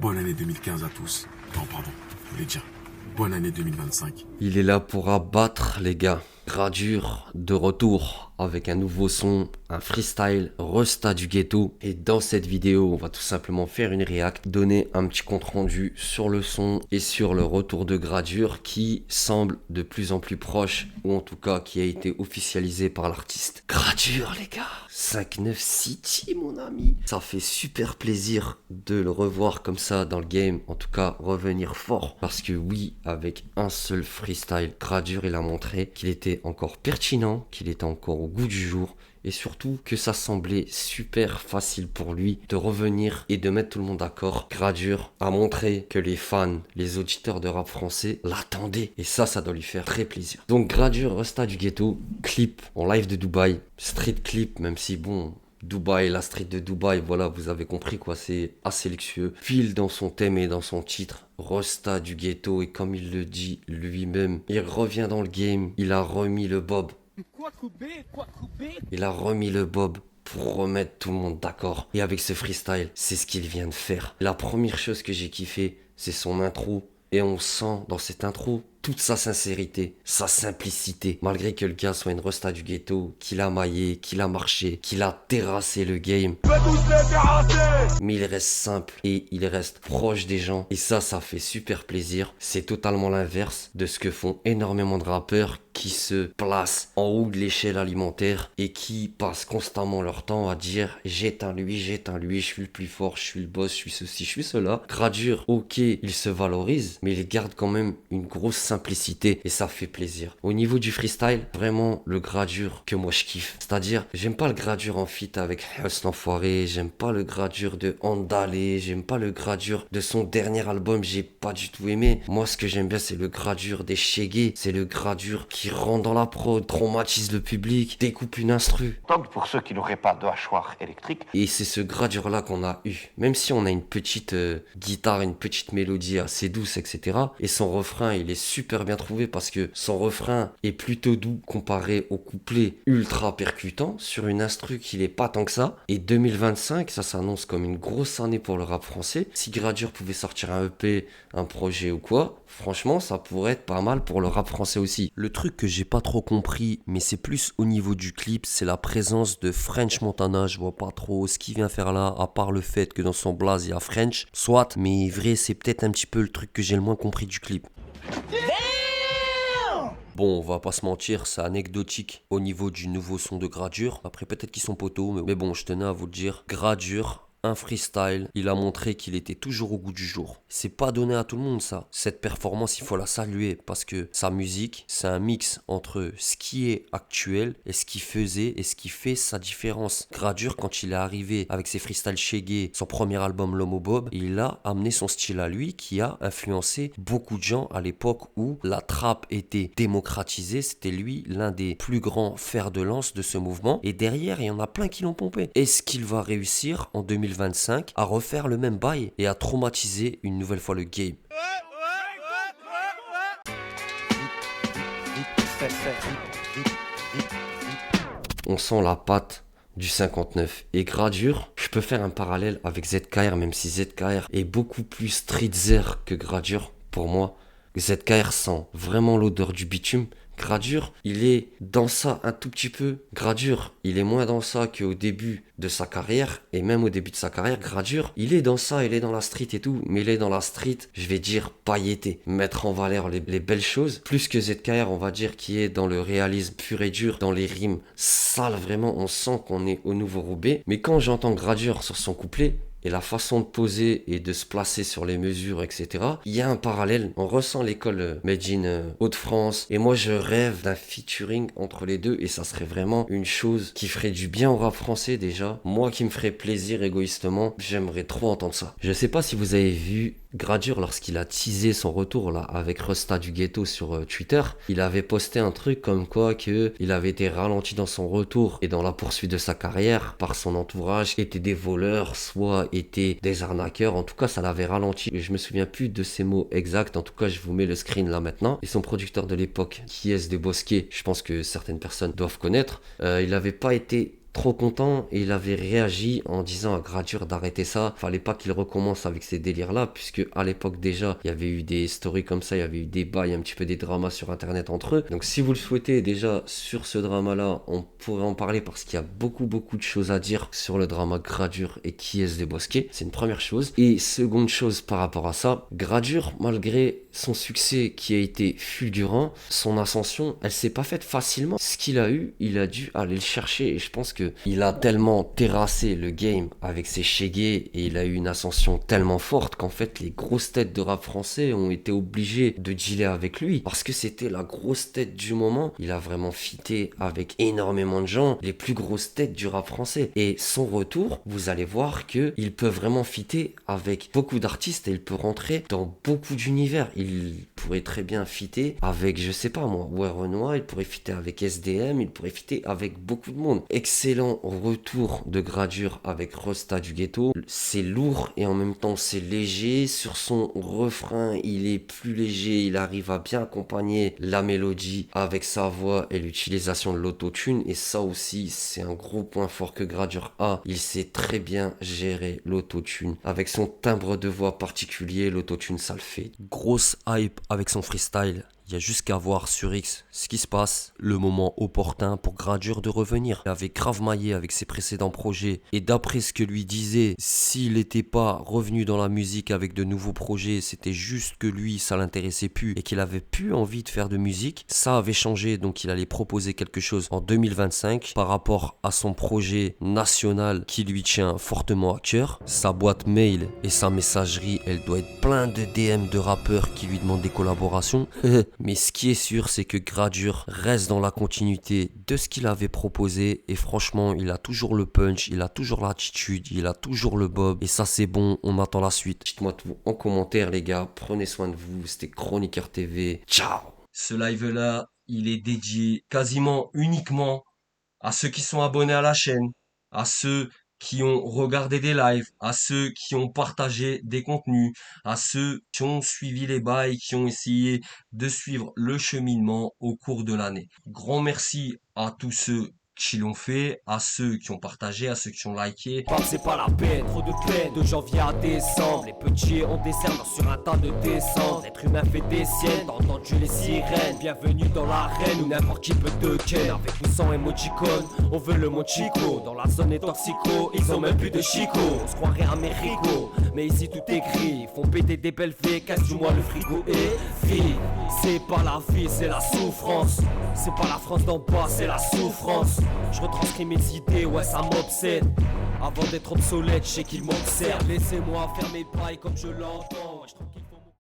Bonne année 2015 à tous. Non, pardon, je voulais dire bonne année 2025. Il est là pour abattre les gars. Gradure de retour avec un nouveau son, un freestyle, Resta du ghetto. Et dans cette vidéo, on va tout simplement faire une réact, donner un petit compte rendu sur le son et sur le retour de Gradure qui semble de plus en plus proche, ou en tout cas qui a été officialisé par l'artiste. Gradure les gars, 5-9 City mon ami. Ça fait super plaisir de le revoir comme ça dans le game, en tout cas revenir fort. Parce que oui, avec un seul freestyle, Gradure il a montré qu'il était encore pertinent, qu'il était encore au goût du jour et surtout que ça semblait super facile pour lui de revenir et de mettre tout le monde d'accord. Gradure a montré que les fans, les auditeurs de rap français l'attendaient et ça doit lui faire très plaisir. Donc Gradure, Resta du ghetto, clip en live de Dubaï, street clip, même si bon... Dubaï, la street de Dubaï, voilà, vous avez compris quoi, c'est assez luxueux. File dans son thème et dans son titre, Resta du ghetto, et comme il le dit lui-même, il revient dans le game, il a remis le bob. Il a remis le bob pour remettre tout le monde d'accord. Et avec ce freestyle, c'est ce qu'il vient de faire. La première chose que j'ai kiffé, c'est son intro. Et on sent dans cette intro toute sa sincérité, sa simplicité. Malgré que le gars soit une resta du ghetto, qu'il a maillé, qu'il a marché, qu'il a terrassé le game. Mais il reste simple et il reste proche des gens. Et ça fait super plaisir. C'est totalement l'inverse de ce que font énormément de rappeurs qui se placent en haut de l'échelle alimentaire et qui passent constamment leur temps à dire j'éteins lui, je suis le plus fort, je suis le boss, je suis ceci, je suis cela. Gradure, ok, il se valorise, mais il garde quand même une grosse simplicité et ça fait plaisir. Au niveau du freestyle, vraiment le Gradure que moi je kiffe. C'est-à-dire, j'aime pas le Gradure en feat avec Hustle Enfoiré, j'aime pas le Gradure de Andalé, j'aime pas le Gradure de son dernier album, j'ai pas du tout aimé. Moi, ce que j'aime bien, c'est le Gradure des Chegué, c'est le Gradure qui rentre dans la prod, traumatise le public, découpe une instru. Donc pour ceux qui n'auraient pas de hachoir électrique. Et c'est ce Gradure là qu'on a eu. Même si on a une petite guitare, une petite mélodie assez douce, etc. Et son refrain, il est super bien trouvé parce que son refrain est plutôt doux comparé au couplet ultra percutant sur une instru qui est pas tant que ça. Et 2025, ça s'annonce comme une grosse année pour le rap français. Si Gradure pouvait sortir un EP, un projet ou quoi, franchement, ça pourrait être pas mal pour le rap français aussi. Le truc que j'ai pas trop compris, mais c'est plus au niveau du clip, c'est la présence de French Montana. Je vois pas trop ce qu'il vient faire là, à part le fait que dans son blaze il y a French. Soit, mais vrai, c'est peut-être un petit peu le truc que j'ai le moins compris du clip. Bon, on va pas se mentir, c'est anecdotique au niveau du nouveau son de Gradure. Après, peut-être qu'ils sont poteaux, mais bon, je tenais à vous le dire. Gradure, un freestyle, il a montré qu'il était toujours au goût du jour. C'est pas donné à tout le monde ça. Cette performance, il faut la saluer parce que sa musique, c'est un mix entre ce qui est actuel et ce qui faisait et ce qui fait sa différence. Gradure, quand il est arrivé avec ses freestyles Chegué, son premier album L'Homo Bob, il a amené son style à lui qui a influencé beaucoup de gens à l'époque où la trappe était démocratisée. C'était lui l'un des plus grands fers de lance de ce mouvement. Et derrière, il y en a plein qui l'ont pompé. Est-ce qu'il va réussir en 2025 à refaire le même bail et à traumatiser une nouvelle fois le game? On sent la patte du 59 et Gradure, je peux faire un parallèle avec ZKR, même si ZKR est beaucoup plus streetzer que Gradure pour moi. ZKR sent vraiment l'odeur du bitume. Gradure, il est dans ça un tout petit peu. Gradure, il est moins dans ça qu'au début de sa carrière. Et même au début de sa carrière, Gradure, il est dans ça, il est dans la street et tout. Mais il est dans la street, je vais dire, pailleté. Mettre en valeur les belles choses. Plus que ZKR, on va dire, qui est dans le réalisme pur et dur, dans les rimes sales. Vraiment, on sent qu'on est au nouveau Roubaix. Mais quand j'entends Gradure sur son couplet, et la façon de poser et de se placer sur les mesures, etc. Il y a un parallèle. On ressent l'école Made in Hauts-de-France. Et moi, je rêve d'un featuring entre les deux. Et ça serait vraiment une chose qui ferait du bien au rap français déjà. Moi qui me ferait plaisir égoïstement, j'aimerais trop entendre ça. Je sais pas si vous avez vu Gradure lorsqu'il a teasé son retour là avec Resta du ghetto sur Twitter. Il avait posté un truc comme quoi que il avait été ralenti dans son retour et dans la poursuite de sa carrière par son entourage qui étaient des voleurs, soit étaient des arnaqueurs. En tout cas, ça l'avait ralenti. Je me souviens plus de ces mots exacts. En tout cas, je vous mets le screen là maintenant. Et son producteur de l'époque, qui est des Bosquet, je pense que certaines personnes doivent connaître. Il n'avait pas été trop content et il avait réagi en disant à Gradure d'arrêter ça. Fallait pas qu'il recommence avec ces délires-là, puisque à l'époque déjà, il y avait eu des stories comme ça, il y avait eu des bails, un petit peu des dramas sur internet entre eux. Donc si vous le souhaitez, déjà sur ce drama-là, on pourrait en parler parce qu'il y a beaucoup de choses à dire sur le drama Gradure et qui est ce Bosquet. C'est une première chose. Et seconde chose par rapport à ça, Gradure, malgré son succès qui a été fulgurant, son ascension, elle s'est pas faite facilement. Ce qu'il a eu, il a dû aller le chercher et je pense que il a tellement terrassé le game avec ses chégués et il a eu une ascension tellement forte qu'en fait les grosses têtes de rap français ont été obligées de dealer avec lui parce que c'était la grosse tête du moment. Il a vraiment fité avec énormément de gens, les plus grosses têtes du rap français, et son retour, vous allez voir que il peut vraiment fitter avec beaucoup d'artistes et il peut rentrer dans beaucoup d'univers. Il pourrait très bien fitter avec, je sais pas moi, Ouais Renoir, il pourrait fitter avec SDM, il pourrait fitter avec beaucoup de monde. Excellent retour de Gradure avec Rosta du Ghetto. C'est lourd et en même temps c'est léger. Sur son refrain, il est plus léger, il arrive à bien accompagner la mélodie avec sa voix et l'utilisation de l'autotune, et ça aussi c'est un gros point fort que Gradure a. Il sait très bien gérer l'autotune. Avec son timbre de voix particulier, l'autotune ça le fait. Grosse hype avec son freestyle. Il y a juste qu'à voir sur X ce qui se passe, le moment opportun pour Gradure de revenir. Il avait grave maillé avec ses précédents projets et d'après ce que lui disait, s'il n'était pas revenu dans la musique avec de nouveaux projets, c'était juste que lui ça l'intéressait plus et qu'il avait plus envie de faire de musique. Ça avait changé, donc il allait proposer quelque chose en 2025 par rapport à son projet national qui lui tient fortement à cœur. Sa boîte mail et sa messagerie, elle doit être plein de DM de rappeurs qui lui demandent des collaborations. Mais ce qui est sûr, c'est que Gradure reste dans la continuité de ce qu'il avait proposé. Et franchement, il a toujours le punch, il a toujours l'attitude, il a toujours le bob. Et ça, c'est bon, on attend la suite. Dites-moi tout en commentaire, les gars. Prenez soin de vous. C'était Chroniqueur TV. Ciao! Ce live-là, il est dédié quasiment uniquement à ceux qui sont abonnés à la chaîne, à ceux qui ont regardé des lives, à ceux qui ont partagé des contenus, à ceux qui ont suivi les bails, qui ont essayé de suivre le cheminement au cours de l'année. Grand merci à tous ceux qui l'ont fait, à ceux qui ont partagé, à ceux qui ont liké. C'est pas la peine, trop de peine de janvier à décembre. Les petits ont des cernes sur un tas de descentes. L'être humain fait des siennes, t'as entendu les sirènes. Bienvenue dans l'arène où n'importe qui peut te ken. Avec ou sans emoticon, on veut le monde Chico. Dans la zone est toxico, ils ont même plus de Chico. On se croirait américo, mais ici tout est gris. Ils font péter des belles filles, casse-du-moi le frigo et vie. C'est pas la vie, c'est la souffrance. C'est pas la France d'en bas, c'est la souffrance. Je retranscris mes idées, ouais ça m'obsède. Avant d'être obsolète, je sais qu'ils m'observent. Laissez-moi faire mes pailles comme je l'entends, ouais, je trouve qu'il